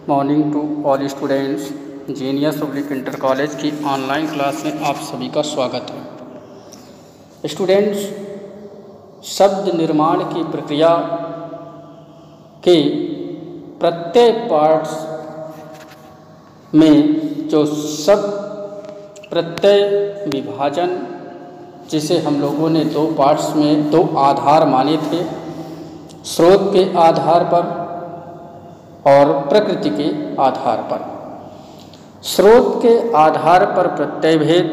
Morning to all students. Genius Public Inter College की online class में आप सभी का स्वागत है। स्टूडेंट्स, शब्द निर्माण की प्रक्रिया के प्रत्येक पार्ट्स में जो शब्द प्रत्यय विभाजन, जिसे हम लोगों ने दो पार्ट्स में दो आधार माने थे, स्रोत के आधार पर और प्रकृति के आधार पर। स्रोत के आधार पर प्रत्यय भेद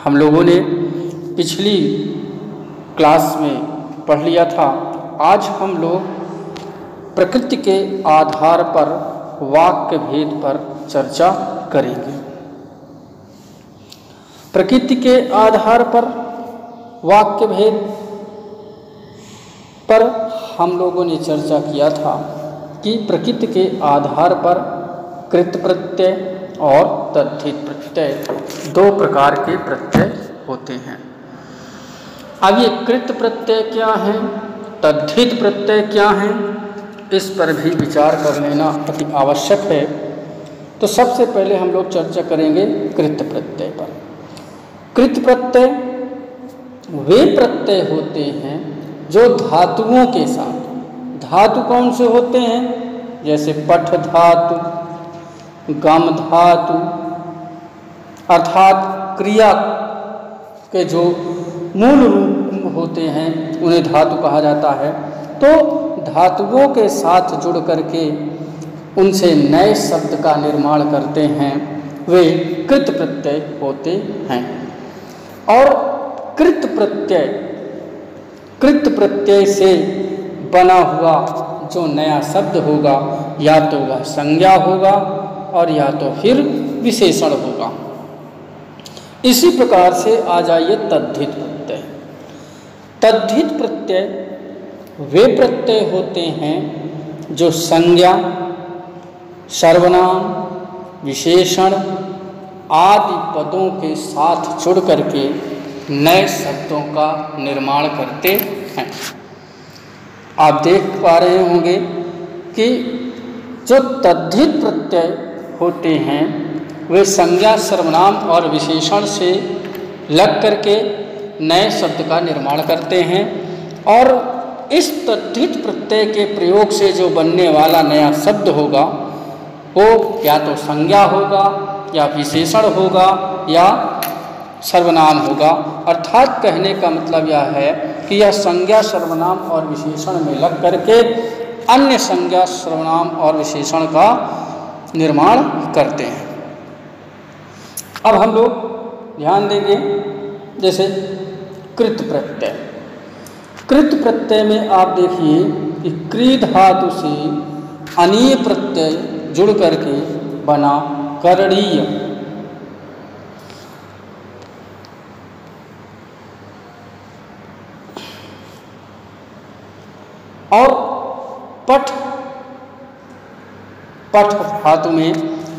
हम लोगों ने पिछली क्लास में पढ़ लिया था। आज हम लोग प्रकृति के आधार पर वाक्य भेद पर चर्चा करेंगे। प्रकृति के आधार पर वाक्य भेद पर हम लोगों ने चर्चा किया था कि प्रकृति के आधार पर कृत प्रत्यय और तद्धित प्रत्यय दो प्रकार के प्रत्यय होते हैं। अब ये कृत प्रत्यय क्या है, तद्धित प्रत्यय क्या है, इस पर भी विचार कर लेना अति आवश्यक है। तो सबसे पहले हम लोग चर्चा करेंगे कृत प्रत्यय पर। कृत प्रत्यय वे प्रत्यय होते हैं जो धातुओं के साथ, धातु कौन से होते हैं, जैसे पठ धातु, गम धातु, अर्थात क्रिया के जो मूल रूप होते हैं उन्हें धातु कहा जाता है। तो धातुओं के साथ जुड़ करके उनसे नए शब्द का निर्माण करते हैं, वे कृत प्रत्यय होते हैं। और कृत प्रत्यय से बना हुआ जो नया शब्द होगा या तो वह संज्ञा होगा और या तो फिर विशेषण होगा। इसी प्रकार से आ जाइए तद्धित प्रत्यय। तद्धित प्रत्यय वे प्रत्यय होते हैं जो संज्ञा, सर्वनाम, विशेषण आदि पदों के साथ जुड़ करके नए शब्दों का निर्माण करते हैं। आप देख पा रहे होंगे कि जो तद्धित प्रत्यय होते हैं वे संज्ञा, सर्वनाम और विशेषण से लग करके नए शब्द का निर्माण करते हैं। और इस तद्धित प्रत्यय के प्रयोग से जो बनने वाला नया शब्द होगा वो या तो संज्ञा होगा या विशेषण होगा या सर्वनाम होगा। अर्थात कहने का मतलब यह है कि यह संज्ञा, सर्वनाम और विशेषण में लग करके अन्य संज्ञा, सर्वनाम और विशेषण का निर्माण करते हैं। अब हम लोग ध्यान देंगे जैसे कृत प्रत्यय। कृत प्रत्यय में आप देखिए कि क्री धातु से अनीय प्रत्यय जुड़ करके बना करणीय। और पठ धातु में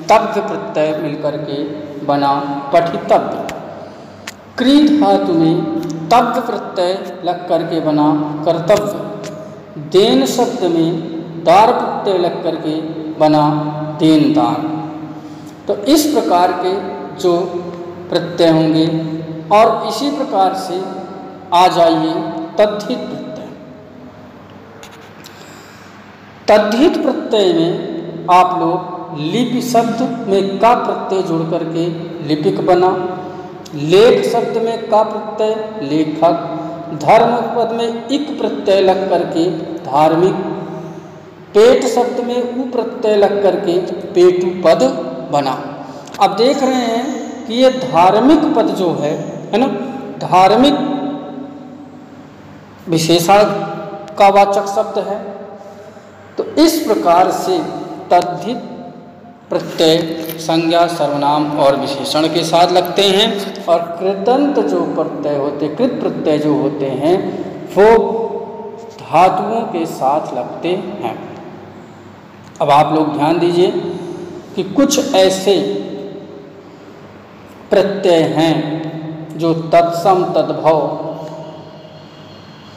तव्य प्रत्यय मिलकर के बना पठितव्य। क्री धातु में तव्य प्रत्यय लग करके बना कर्तव्य। देन शब्द में दार प्रत्यय लग करके बना देनदार। तो इस प्रकार के जो प्रत्यय होंगे। और इसी प्रकार से आ जाइए तद्धित प्रत्यय। तद्धित प्रत्यय में आप लोग लिपि शब्द में का प्रत्यय जुड़ करके लिपिक बना, लेख शब्द में का प्रत्यय लेखक, धर्म पद में इक प्रत्यय लग करके धार्मिक, पेट शब्द में उ प्रत्यय लग करके पेटु पद बना। अब देख रहे हैं कि ये धार्मिक पद जो है ना, धार्मिक विशेषण का वाचक शब्द है। तो इस प्रकार से तद्धित प्रत्यय संज्ञा, सर्वनाम और विशेषण के साथ लगते हैं। और कृतंत जो प्रत्यय होते, कृत प्रत्यय जो होते हैं वो धातुओं के साथ लगते हैं। अब आप लोग ध्यान दीजिए कि कुछ ऐसे प्रत्यय हैं जो तत्सम, तद्भव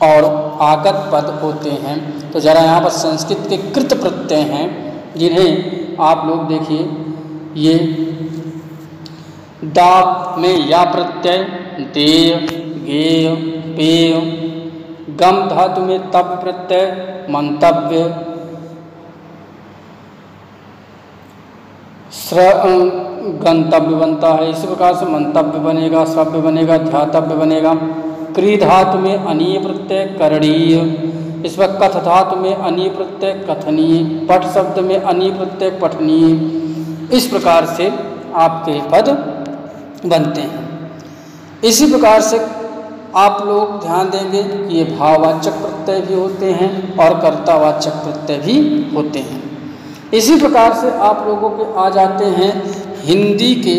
और आगत पद होते हैं। तो जरा यहाँ पर संस्कृत के कृत प्रत्यय हैं जिन्हें आप लोग देखिए, ये दा में या प्रत्यय, देय, गेय, पेय, गम धातु में तब प्रत्यय, मंतव्य, गंतव्य बनता है। इसी प्रकार से मंतव्य बनेगा, श्रव्य बनेगा, ध्यातव्य बनेगा। क्री धातु में अनीय प्रत्यय, करणीय। इस पर कथ धातु में अनीय प्रत्यय, कथनीय। पठ शब्द में अनीय प्रत्यय, पठनीय। इस प्रकार से आपके पद बनते हैं। इसी प्रकार से आप लोग ध्यान देंगे कि ये भाववाचक प्रत्यय भी होते हैं और कर्तावाचक प्रत्यय भी होते हैं। इसी प्रकार से आप लोगों के आ जाते हैं हिंदी के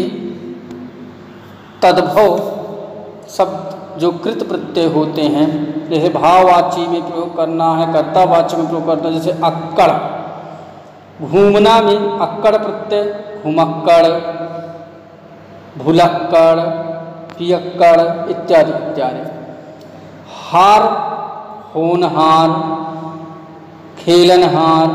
तद्भव शब्द जो कृत प्रत्यय होते हैं, जैसे भाववाची में प्रयोग करना है, कर्तावाची में प्रयोग करना है। जैसे अक्कड़, घूमना में अक्कड़ प्रत्यय, घुमक्कड़, भुलक्कड़, पियक्कड़ इत्यादि इत्यादि। हार, होनहार, खेलनहार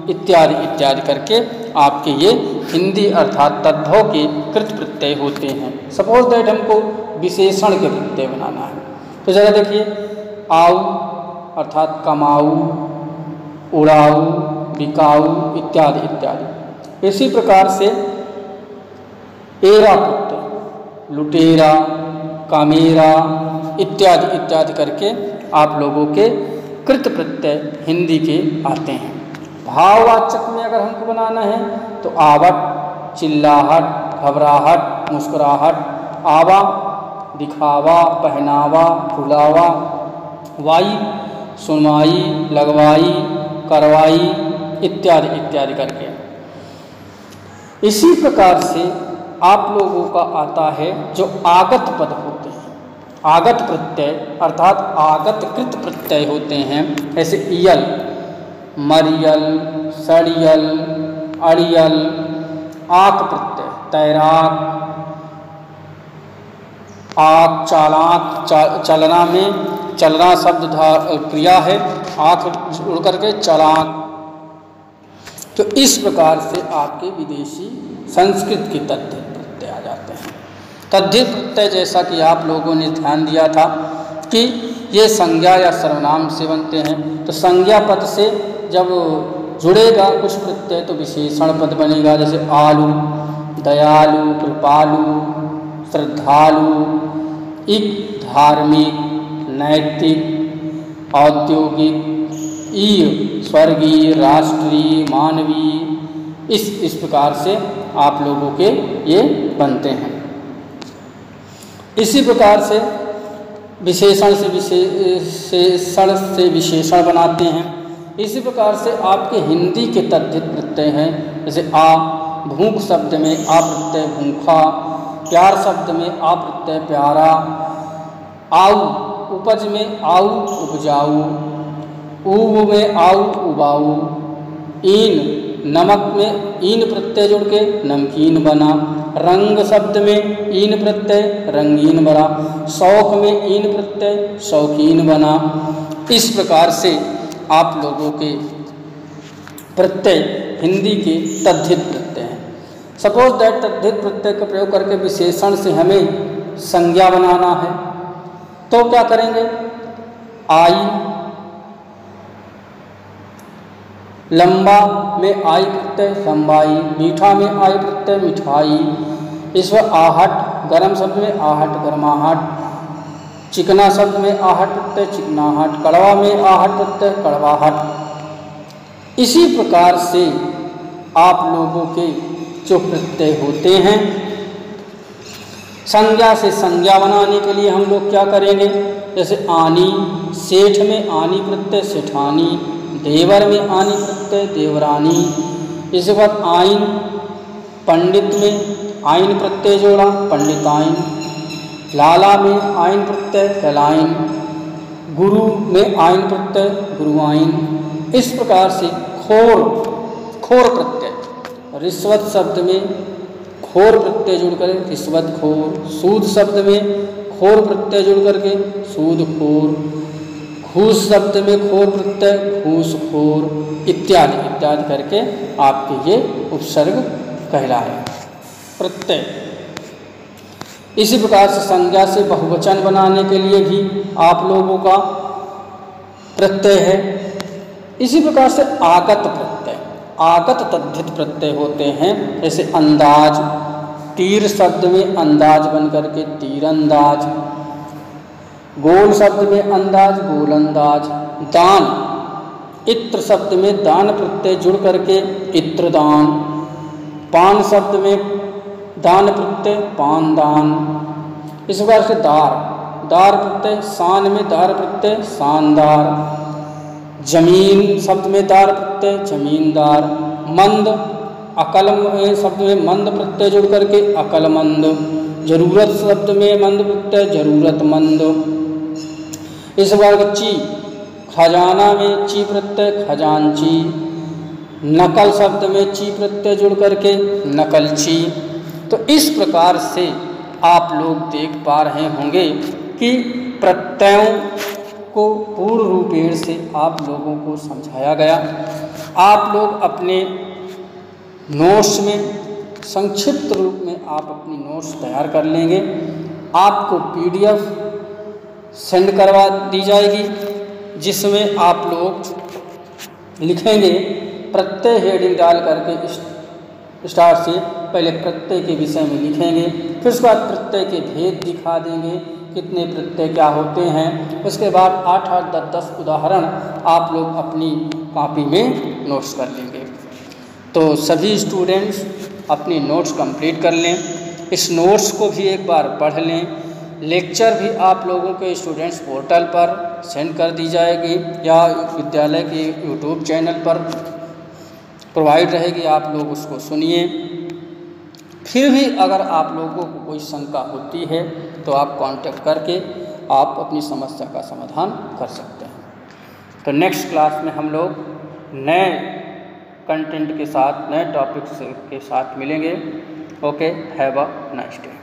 इत्यादि इत्यादि करके आपके ये हिंदी अर्थात तद्भव के कृत प्रत्यय होते हैं। सपोज दैट हमको विशेषण के प्रत्यय बनाना है, तो जरा देखिए, आऊ अर्थात कमाऊ, उड़ाऊ, बिकाऊ इत्यादि इत्यादि। इसी प्रकार से एरा प्रत्यय, लुटेरा, कामेरा इत्यादि इत्यादि करके आप लोगों के कृत प्रत्यय हिंदी के आते हैं। भाववाचक में अगर हमको बनाना है तो आवट, चिल्लाहट, घबराहट, मुस्कुराहट, आवा, दिखावा, पहनावा, फुलावा, वाई, सुनवाई, लगवाई, करवाई इत्यादि इत्यादि करके। इसी प्रकार से आप लोगों का आता है जो आगत पद होते हैं, आगत प्रत्यय अर्थात आगत कृत प्रत्यय होते हैं। ऐसे इयल, मरियल, सड़ियल, अड़ियल, आक प्रत्यय, तैराक, आक, चालाक, चलना में चलना शब्द क्रिया है, आँख उड़ करके चलाक। तो इस प्रकार से आपके विदेशी संस्कृत के तद्धित प्रत्यय आ जाते हैं। तद्धित प्रत्यय जैसा कि आप लोगों ने ध्यान दिया था कि ये संज्ञा या सर्वनाम से बनते हैं, तो संज्ञा पद से जब जुड़ेगा कुछ प्रत्यय तो विशेषण पद बनेगा। जैसे आलू, दयालु, कृपालु, श्रद्धालु, इक, धार्मिक, नैतिक, औद्योगिक, ईय, स्वर्गीय, राष्ट्रीय, मानवीय। इस प्रकार से आप लोगों के ये बनते हैं। इसी प्रकार से विशेषण से विशेषण बनाते हैं। इसी प्रकार से आपके हिंदी के तद्धित प्रत्यय हैं। जैसे आ, भूख शब्द में आ प्रत्यय भूखा, प्यार शब्द में आ प्रत्यय प्यारा, आऊ उपज में आऊ उपजाऊ, ऊब में आऊ उबाऊ, ईन नमक में ईन प्रत्यय जुड़ के नमकीन बना, रंग शब्द में ईन प्रत्यय रंगीन बना, शौक में ईन प्रत्यय शौकीन बना। इस प्रकार से आप लोगों के प्रत्यय हिंदी के तद्धित प्रत्यय हैं। सपोज दैट तद्धित प्रत्यय का प्रयोग करके विशेषण से हमें संज्ञा बनाना है, तो क्या करेंगे? आई, लंबा में आई प्रत्यय लंबाई, मीठा में आई प्रत्यय मिठाई। इस पर आहट, गर्म शब्द में आहट गर्माहट, चिकना शब्द में आहट प्रत्यय चिकनाहट, कड़वा में आहट प्रत्यय कड़वाहट। इसी प्रकार से आप लोगों के जो प्रत्यय होते हैं, संज्ञा से संज्ञा बनाने के लिए हम लोग क्या करेंगे? जैसे आनी, सेठ में आनी प्रत्यय सेठानी, देवर में आनी प्रत्यय देवरानी। इसके बाद आइन, पंडित में आइन प्रत्यय जोड़ा पंडिताइन, लाला में आइन प्रत्यय ललाइन, गुरु में आइन प्रत्यय गुरुआइन। इस प्रकार से खोर, खोर प्रत्यय, रिश्वत शब्द में खोर प्रत्यय जुड़ कर रिश्वत खोर, सूद शब्द में खोर प्रत्यय जुड़ करके सूद खोर, घूस शब्द में खोर प्रत्यय, घूस, खोर इत्यादि इत्यादि करके आपके ये उपसर्ग कहलाए प्रत्यय। इसी प्रकार से संज्ञा से बहुवचन बनाने के लिए भी आप लोगों का प्रत्यय है। इसी प्रकार से आगत प्रत्यय, आगत तद्धित प्रत्यय होते हैं, जैसे अंदाज, तीर शब्द में अंदाज बन करके तीरंदाज, गोल शब्द में अंदाज गोलंदाज, दान, इत्र शब्द में दान प्रत्यय जुड़ करके इत्रदान, पान शब्द में दान प्रत्यय पानदान। इस प्रकार से दार, दार प्रत्यय, शान में दार प्रत्यय शानदार, जमीन शब्द में दार प्रत्यय जमींदार, मंद, अकल शब्द में मंद प्रत्यय जुड़ करके अकलमंद, जरूरत शब्द में मंद प्रत्यय जरूरतमंद। इस प्रकार ची, खजाना में ची प्रत्यय खजांची, नकल शब्द में ची प्रत्यय जुड़ करके नकलची। तो इस प्रकार से आप लोग देख पा रहे होंगे कि प्रत्ययों को पूर्ण रूपेण से आप लोगों को समझाया गया। आप लोग अपने नोट्स में संक्षिप्त रूप में आप अपनी नोट्स तैयार कर लेंगे। आपको PDF सेंड करवा दी जाएगी, जिसमें आप लोग लिखेंगे प्रत्यय हेडिंग डाल करके स्टार से पहले प्रत्यय के विषय में लिखेंगे, फिर उसके बाद प्रत्यय के भेद दिखा देंगे, कितने प्रत्यय क्या होते हैं। उसके बाद 8-8, 10-10 उदाहरण आप लोग अपनी कॉपी में नोट्स कर लेंगे। तो सभी स्टूडेंट्स अपनी नोट्स कंप्लीट कर लें, इस नोट्स को भी एक बार पढ़ लें। लेक्चर भी आप लोगों के स्टूडेंट्स पोर्टल पर सेंड कर दी जाएगी या विद्यालय के YouTube चैनल पर प्रोवाइड रहेगी, आप लोग उसको सुनिए। फिर भी अगर आप लोगों को कोई शंका होती है तो आप कांटेक्ट करके आप अपनी समस्या का समाधान कर सकते हैं। तो नेक्स्ट क्लास में हम लोग नए कंटेंट के साथ, नए टॉपिक्स के साथ मिलेंगे। Okay, have a nice day.